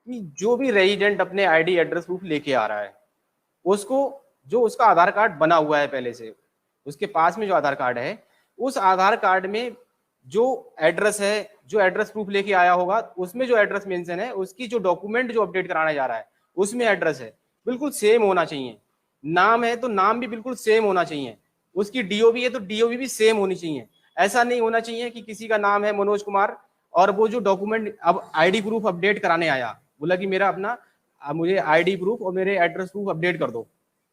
कि जो भी रेजिडेंट अपने आईडी, एड्रेस प्रूफ लेके आ रहा है उसको, जो उसका आधार कार्ड बना हुआ है पहले से, उसके पास में जो आधार कार्ड है उस आधार कार्ड में जो एड्रेस है, जो एड्रेस प्रूफ लेके आया होगा उसमें जो एड्रेस मेंशन है, उसकी जो डॉक्यूमेंट जो अपडेट कराने जा रहा है उसमें एड्रेस है बिल्कुल सेम होना चाहिए। नाम है तो नाम भी बिल्कुल सेम होना चाहिए, उसकी डीओबी है तो डीओबी भी सेम होनी चाहिए। ऐसा नहीं होना चाहिए कि किसी का नाम है मनोज कुमार और वो जो डॉक्यूमेंट अब आईडी प्रूफ अपडेट कराने आया बोला कि मेरा अपना मुझे आईडी प्रूफ और मेरे एड्रेस प्रूफ अपडेट कर दो।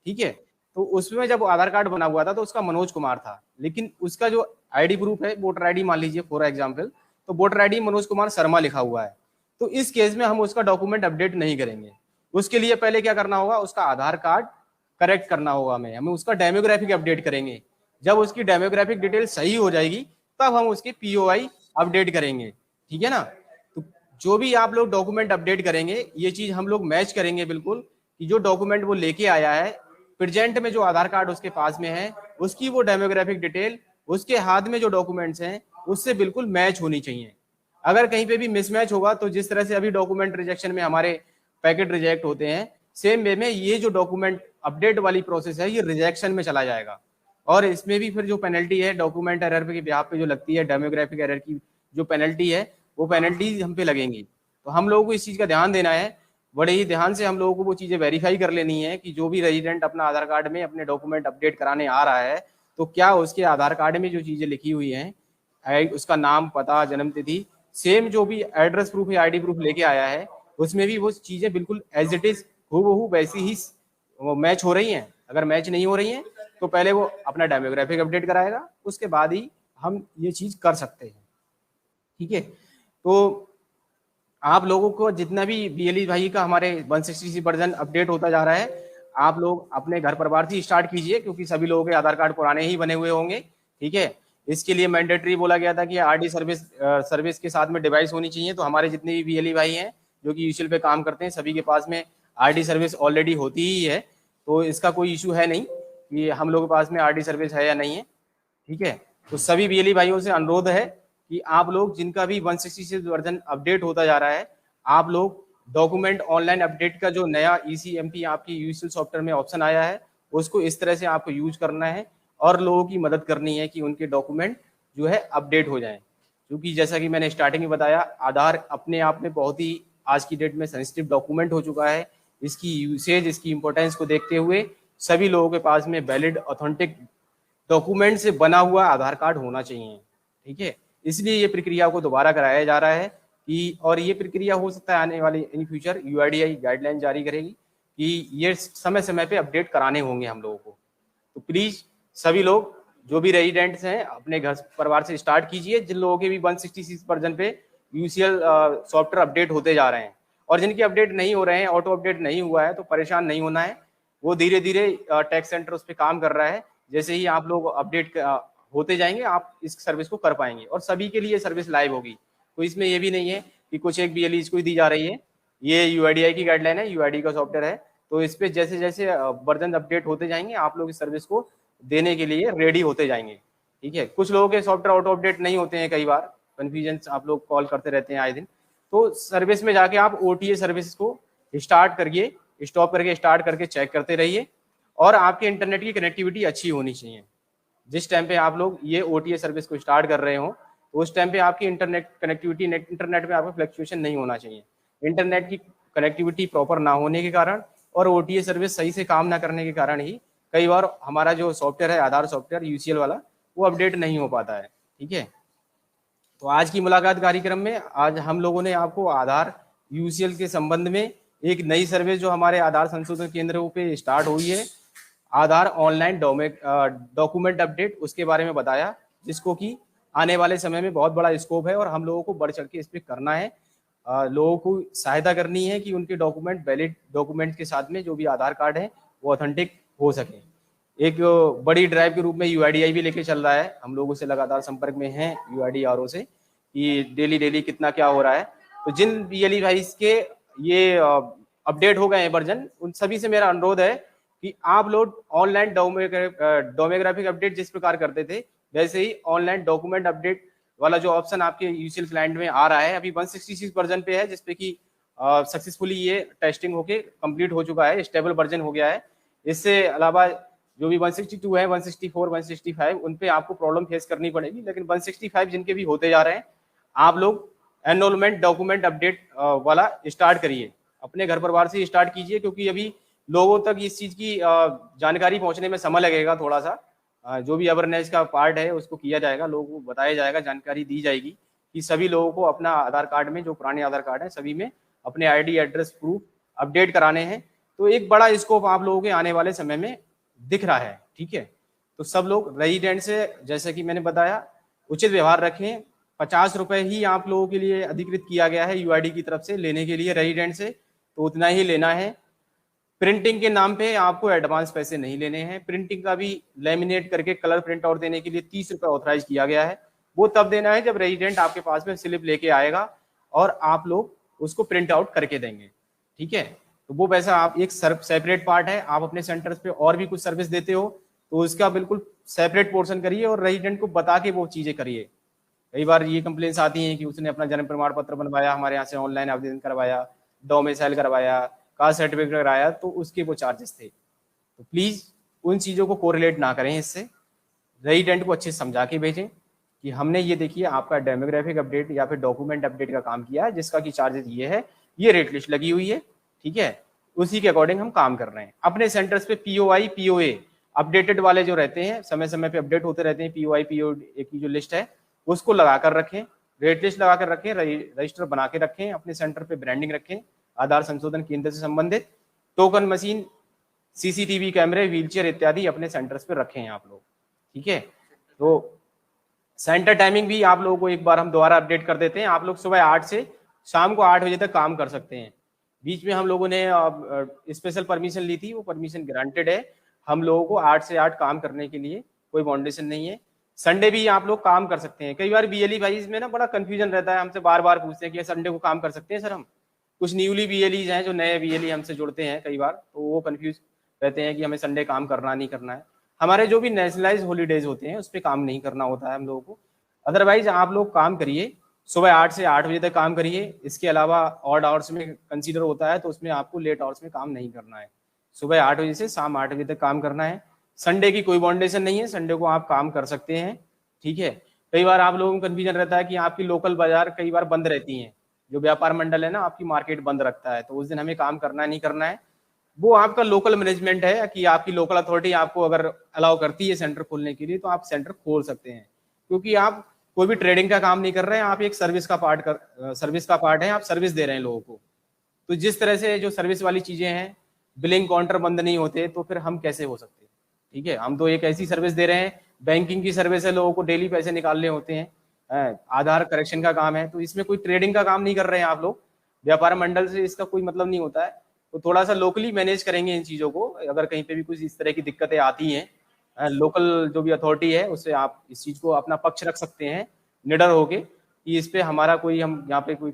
ठीक है, तो उसमें जब आधार कार्ड बना हुआ था तो उसका मनोज कुमार था, लेकिन उसका जो आईडी प्रूफ है, वोटर आईडी मान लीजिए फॉर एग्जांपल, तो वोटर आईडी मनोज कुमार शर्मा लिखा हुआ है, तो इस केस में हम उसका डॉक्यूमेंट अपडेट नहीं करेंगे। उसके लिए पहले क्या करना होगा, उसका आधार कार्ड करेक्ट करना होगा, हमें उसका डेमोग्राफिक अपडेट करेंगे। जब उसकी डेमोग्राफिक डिटेल सही हो जाएगी तब हम उसके पीओआई अपडेट करेंगे। ठीक है ना, तो जो भी आप लोग डॉक्यूमेंट अपडेट करेंगे ये चीज हम लोग मैच करेंगे बिल्कुल कि जो डॉक्यूमेंट वो लेके आया है प्रेजेंट में, जो आधार कार्ड उसके पास में है उसकी वो डेमोग्राफिक डिटेल उसके हाथ में जो डॉक्यूमेंट्स हैं उससे बिल्कुल मैच होनी चाहिए। अगर कहीं पे भी मिसमैच होगा तो जिस तरह से अभी डॉक्यूमेंट रिजेक्शन में हमारे पैकेट रिजेक्ट होते हैं, सेम वे में ये जो डॉक्यूमेंट अपडेट वाली प्रोसेस है ये रिजेक्शन में चला जाएगा और इसमें भी फिर जो पेनल्टी है डॉक्यूमेंट एरर पे बिहाफ पे जो लगती है, डेमोग्राफिक एरर की जो पेनल्टी है, वो पेनल्टी हम पे लगेंगी। तो हम लोगों को इस चीज़ का ध्यान देना है, बड़े ही ध्यान से हम लोगों को वो चीज़ें वेरीफाई कर लेनी है कि जो भी रेजिडेंट अपना आधार कार्ड में अपने डॉक्यूमेंट अपडेट कराने आ रहा है, तो क्या उसके आधार कार्ड में जो चीज़ें लिखी हुई हैं, उसका नाम, पता, जन्म तिथि, सेम जो भी एड्रेस प्रूफ या आईडी प्रूफ लेके आया है, उसमें भी वो चीज़ें बिल्कुल एज इट इज हूबहू वैसी ही मैच हो रही हैं। अगर मैच नहीं हो रही हैं तो पहले वो अपना डेमोग्राफिक अपडेट कराएगा, उसके बाद ही हम ये चीज़ कर सकते हैं। ठीक है, तो आप लोगों को जितना भी बीएलई भाई का हमारे 160 वर्जन अपडेट होता जा रहा है, आप लोग अपने घर परिवार से स्टार्ट कीजिए, क्योंकि सभी लोगों के आधार कार्ड पुराने ही बने हुए होंगे। ठीक है, इसके लिए मैंडेटरी बोला गया था कि आरडी सर्विस के साथ में डिवाइस होनी चाहिए। तो हमारे जितने भी बीएलई भाई हैं जो कि यूसीएल पे काम करते हैं, सभी के पास में आरडी सर्विस ऑलरेडी होती ही है, तो इसका कोई इशू है नहीं कि हम लोगों के पास में आरडी सर्विस है या नहीं है। ठीक है, तो सभी बीएलई भाइयों से अनुरोध है कि आप लोग जिनका भी 166 वर्जन अपडेट होता जा रहा है, आप लोग डॉक्यूमेंट ऑनलाइन अपडेट का जो नया ईसीएमपी आपकी यूसीएल सॉफ्टवेयर में ऑप्शन आया है, उसको इस तरह से आपको यूज करना है और लोगों की मदद करनी है कि उनके डॉक्यूमेंट जो है अपडेट हो जाएं। क्योंकि जैसा कि मैंने स्टार्टिंग में बताया, आधार अपने आप में बहुत ही आज की डेट में सेंसिटिव डॉक्यूमेंट हो चुका है। इसकी यूसेज, इसकी इंपॉर्टेंस को देखते हुए सभी लोगों के पास में वैलिड ऑथेंटिक डॉक्यूमेंट से बना हुआ आधार कार्ड होना चाहिए। ठीक है, इसलिए ये प्रक्रिया को दोबारा कराया जा रहा है कि, और ये प्रक्रिया हो सकता है आने वाली इन फ्यूचर यूआईडीआई गाइडलाइन जारी करेगी कि ये समय समय पे अपडेट कराने होंगे हम लोगों को। तो प्लीज सभी लोग जो भी रेजिडेंट्स हैं अपने घर परिवार से स्टार्ट कीजिए, जिन लोगों के भी 166 वर्जन पे यूसीएल सॉफ्टवेयर अपडेट होते जा रहे हैं, और जिनके अपडेट नहीं हो रहे हैं, ऑटो अपडेट नहीं हुआ है, तो परेशान नहीं होना है। वो धीरे धीरे टैक्स सेंटर उस पर काम कर रहा है। जैसे ही आप लोग अपडेट होते जाएंगे, आप इस सर्विस को कर पाएंगे और सभी के लिए सर्विस लाइव होगी। तो इसमें ये भी नहीं है कि कुछ एक बीएलई को ही दी जा रही है, ये यूआईडीआई की गाइडलाइन है, यूआईडी का सॉफ्टवेयर है। तो इस पे जैसे जैसे वर्जन अपडेट होते जाएंगे, आप लोग इस सर्विस को देने के लिए रेडी होते जाएंगे। ठीक है, कुछ लोगों के सॉफ्टवेयर ऑटो अपडेट नहीं होते हैं, कई बार कन्फ्यूजन आप लोग कॉल करते रहते हैं आए दिन। तो सर्विस में जाके आप ओटीए सर्विस को स्टार्ट करिए, स्टॉप करके स्टार्ट करके चेक करते रहिए, और आपके इंटरनेट की कनेक्टिविटी अच्छी होनी चाहिए। जिस टाइम पे आप लोग ये ओटीए सर्विस को स्टार्ट कर रहे हो, उस टाइम पे आपकी इंटरनेट कनेक्टिविटी, इंटरनेट में आपका फ्लक्चुएशन नहीं होना चाहिए। इंटरनेट की कनेक्टिविटी प्रॉपर ना होने के कारण और ओटीए सर्विस सही से काम ना करने के कारण ही कई बार हमारा जो सॉफ्टवेयर है, आधार सॉफ्टवेयर यूसीएल वाला, वो अपडेट नहीं हो पाता है। ठीक है, तो आज की मुलाकात कार्यक्रम में आज हम लोगों ने आपको आधार यूसीएल के संबंध में एक नई सर्विस जो हमारे आधार संशोधन केंद्रों पे स्टार्ट हुई है, आधार ऑनलाइन डॉक्यूमेंट अपडेट, उसके बारे में बताया, जिसको कि आने वाले समय में बहुत बड़ा स्कोप है और हम लोगों को बढ़ चढ़ के इस पर करना है। लोगों को सहायता करनी है कि उनके डॉक्यूमेंट वैलिड डॉक्यूमेंट के साथ में जो भी आधार कार्ड है वो ऑथेंटिक हो सके। एक बड़ी ड्राइव के रूप में यूआईडीआई भी लेके चल रहा है, हम लोगों से लगातार संपर्क में हैं यूआईडीआरओ से कि डेली कितना क्या हो रहा है। तो जिन बीएलई भाई के ये अपडेट हो गए हैं वर्जन, उन सभी से मेरा अनुरोध है कि आप लोग ऑनलाइन डोमोग्राफिक अपडेट जिस प्रकार करते थे, वैसे ही ऑनलाइन डॉक्यूमेंट अपडेट वाला जो ऑप्शन आपके यूसीएल क्लाइंट में आ रहा है, अभी 166 वर्जन पे है, जिसपे कि सक्सेसफुली ये टेस्टिंग होके कंप्लीट हो चुका है, स्टेबल वर्जन हो गया है। इससे अलावा जो भी 162 है, 164, 165, उन पे आपको प्रॉब्लम फेस करनी पड़ेगी, लेकिन 165 जिनके भी होते जा रहे हैं, आप लोग एनरोलमेंट डॉक्यूमेंट अपडेट वाला स्टार्ट करिए, अपने घर परिवार से स्टार्ट कीजिए, क्योंकि अभी लोगों तक इस चीज की जानकारी पहुंचने में समय लगेगा थोड़ा सा। जो भी अवेयरनेस का पार्ट है उसको किया जाएगा, लोगों को बताया जाएगा, जानकारी दी जाएगी कि सभी लोगों को अपना आधार कार्ड में जो पुराने आधार कार्ड है सभी में अपने आईडी एड्रेस प्रूफ अपडेट कराने हैं। तो एक बड़ा स्कोप आप लोगों के आने वाले समय में दिख रहा है। ठीक है, तो सब लोग रेजिडेंट से, जैसे कि मैंने बताया, उचित व्यवहार रखें। 50 रुपए ही आप लोगों के लिए अधिकृत किया गया है यूआईडी की तरफ से लेने के लिए रेजिडेंट से, तो उतना ही लेना है। प्रिंटिंग के नाम पे आपको एडवांस पैसे नहीं लेने हैं। प्रिंटिंग का भी लेमिनेट करके कलर प्रिंट आउट देने के लिए 30 रुपए ऑथराइज किया गया है, वो तब देना है जब रेजिडेंट आपके पास में स्लिप लेके आएगा और आप लोग उसको प्रिंट आउट करके देंगे। ठीक है, तो वो पैसा आप एक सेपरेट पार्ट है। आप अपने सेंटर्स पे और भी कुछ सर्विस देते हो तो उसका बिल्कुल सेपरेट पोर्शन करिए और रेजिडेंट को बता के वो चीजें करिए। कई बार ये कंप्लेंट्स आती हैं कि उसने अपना जन्म प्रमाण पत्र बनवाया, हमारे यहाँ से ऑनलाइन आवेदन करवाया, डोमिसाइल करवाया, कास्ट सर्टिफिकेट कराया, तो उसके वो चार्जेस थे। तो प्लीज उन चीजों को कोरिलेट ना करें इससे। रेजिडेंट को अच्छे से समझा के भेजें कि हमने ये देखिए आपका डेमोग्राफिक अपडेट या फिर डॉक्यूमेंट अपडेट का काम किया है, जिसका कि चार्जेस ये है, ये रेट लिस्ट लगी हुई है, ठीक है, उसी के अकॉर्डिंग हम काम कर रहे हैं। अपने सेंटर्स पे पीओआई पीओए अपडेटेड वाले जो रहते हैं, समय समय पे अपडेट होते रहते हैं, पीओआई पीओए की जो लिस्ट है उसको लगा कर रखें, रेट लिस्ट लगा कर रखें, रजिस्टर बना के रखें, अपने सेंटर पे ब्रांडिंग रखें, आधार संशोधन केंद्र से संबंधित टोकन मशीन, सीसीटीवी कैमरे, व्हीलचेयर इत्यादि अपने सेंटर्स पे रखें आप लोग, ठीक है। तो सेंटर टाइमिंग भी आप लोगों को एक बार हम दोबारा अपडेट कर देते हैं। आप लोग सुबह 8 से शाम को 8 बजे तक काम कर सकते हैं। बीच में हम लोगों ने स्पेशल परमिशन ली थी, वो परमिशन ग्रांटेड है। हम लोगों को 8 से 8 काम करने के लिए कोई बाउंडेशन नहीं है। संडे भी आप लोग काम कर सकते हैं। कई बार बीएलई भाई इसमें ना बड़ा कंफ्यूजन रहता है, हमसे बार बार पूछते हैं कि संडे को काम कर सकते हैं सर हम। कुछ न्यूली बीएलईज हैं जो नए बीएलई हमसे जुड़ते हैं कई बार, तो वो कंफ्यूज रहते हैं कि हमें संडे काम करना नहीं करना है। हमारे जो भी नेशनलाइज हॉलीडेज होते हैं उस पर काम नहीं करना होता है हम लोगों को। अदरवाइज आप लोग काम करिए, सुबह 8 से 8 बजे तक काम करिए। इसके अलावा ऑड आवर्स में कंसीडर होता है तो उसमें आपको लेट आवर्स में काम नहीं करना है। सुबह 8 बजे से शाम 8 बजे तक काम करना है। संडे की कोई बाउंडेशन नहीं है, संडे को आप काम कर सकते हैं, ठीक है। कई बार आप लोगों को कंफ्यूजन रहता है कि आपकी लोकल बाजार कई बार बंद रहती हैं, जो व्यापार मंडल है ना आपकी मार्केट बंद रखता है, तो उस दिन हमें काम करना नहीं करना है। वो आपका लोकल मैनेजमेंट है कि आपकी लोकल अथॉरिटी आपको अगर अलाउ करती है सेंटर खोलने के लिए तो आप सेंटर खोल सकते हैं, क्योंकि आप कोई भी ट्रेडिंग का काम नहीं कर रहे हैं, आप एक सर्विस का पार्ट है, आप सर्विस दे रहे हैं लोगों को। तो जिस तरह से जो सर्विस वाली चीजें हैं, बिलिंग काउंटर बंद नहीं होते तो फिर हम कैसे हो सकते हैं, ठीक है। हम तो एक ऐसी सर्विस दे रहे हैं, बैंकिंग की सर्विस है, लोगों को डेली पैसे निकालने होते हैं, आधार करेक्शन का काम है, तो इसमें कोई ट्रेडिंग का काम नहीं कर रहे हैं आप लोग। व्यापार मंडल से इसका कोई मतलब नहीं होता है। तो थोड़ा सा लोकली मैनेज करेंगे इन चीजों को। अगर कहीं पे भी कुछ इस तरह की दिक्कतें आती हैं, लोकल जो भी अथॉरिटी है उससे आप इस चीज को अपना पक्ष रख सकते हैं निडर होके कि इस पे हमारा कोई, हम यहाँ पे कोई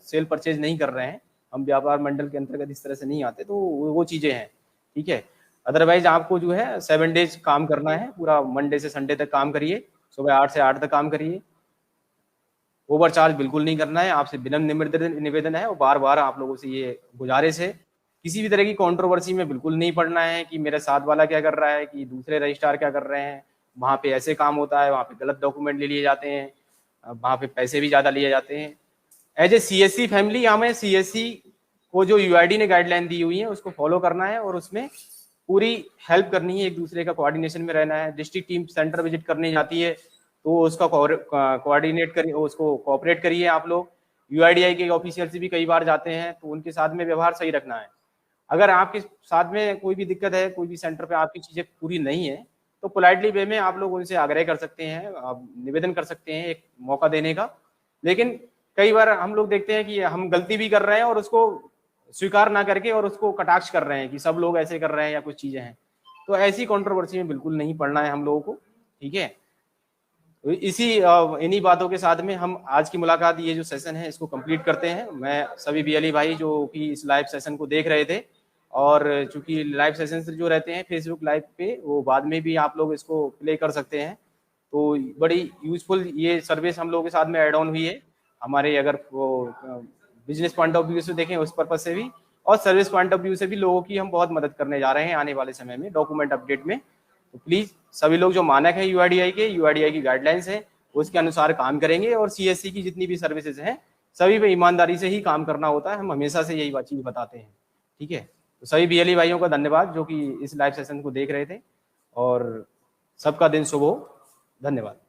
सेल परचेज नहीं कर रहे हैं, हम व्यापार मंडल के अंतर्गत इस तरह से नहीं आते, तो वो चीजें हैं, ठीक है। अदरवाइज आपको जो है 7 डेज काम करना है, पूरा मंडे से संडे तक काम करिए, सुबह 8 से 8 तक काम करिए। ओवर चार्ज बिल्कुल नहीं करना है, आपसे विनम्र निवेदन है और बार बार आप लोगों से ये गुजारिश है। किसी भी तरह की कंट्रोवर्सी में बिल्कुल नहीं पड़ना है कि मेरे साथ वाला क्या कर रहा है, कि दूसरे रजिस्ट्रार क्या कर रहे हैं, वहाँ पे ऐसे काम होता है, वहाँ पे गलत डॉक्यूमेंट ले लिए जाते हैं, वहाँ पे पैसे भी ज़्यादा लिए जाते हैं। एज ए सीएससी फैमिली हमें सीएससी को जो यूआईडी ने गाइडलाइन दी हुई है उसको फॉलो करना है और उसमें पूरी हेल्प करनी है, एक दूसरे का कोऑर्डिनेशन में रहना है। डिस्ट्रिक्ट टीम सेंटर विजिट करने जाती है तो उसका कोऑर्डिनेट करिए, उसको कोऑपरेट करिए आप लोग। यूआईडीआई के ऑफिशियल से भी कई बार जाते हैं तो उनके साथ में व्यवहार सही रखना है। अगर आपके साथ में कोई भी दिक्कत है, कोई भी सेंटर पे आपकी चीजें पूरी नहीं है, तो पोलाइटली वे में आप लोग उनसे आग्रह कर सकते हैं, आप निवेदन कर सकते हैं एक मौका देने का। लेकिन कई बार हम लोग देखते हैं कि हम गलती भी कर रहे हैं और उसको स्वीकार ना करके और उसको कटाक्ष कर रहे हैं कि सब लोग ऐसे कर रहे हैं या कुछ चीजें हैं, तो ऐसी कंट्रोवर्सी में बिल्कुल नहीं पड़ना है हम लोगों को, ठीक है। तो इन्हीं बातों के साथ में हम आज की मुलाकात, ये जो सेशन है इसको कंप्लीट करते हैं। मैं सभी बीएलई भाई जो कि इस लाइव सेशन को देख रहे थे, और चूंकि लाइव सेशन जो रहते हैं फेसबुक लाइव पे, वो बाद में भी आप लोग इसको प्ले कर सकते हैं, तो बड़ी यूजफुल ये सर्विस हम लोगों के साथ में ऐड ऑन हुई है हमारे। अगर वो बिजनेस पॉइंट ऑफ व्यू से देखें उस पर्पज से भी, और सर्विस पॉइंट ऑफ व्यू से भी लोगों की हम बहुत मदद करने जा रहे हैं आने वाले समय में डॉक्यूमेंट अपडेट में। तो प्लीज सभी लोग जो मानक है यूआईडीआई की गाइडलाइंस है उसके अनुसार काम करेंगे, और सीएससी की जितनी भी सर्विसेज हैं सभी पे ईमानदारी से ही काम करना होता है। हम हमेशा से यही चीज बताते हैं, ठीक है। तो सभी बीएलई भाइयों का धन्यवाद जो कि इस लाइव सेशन को देख रहे थे, और सबका दिन शुभ हो। धन्यवाद।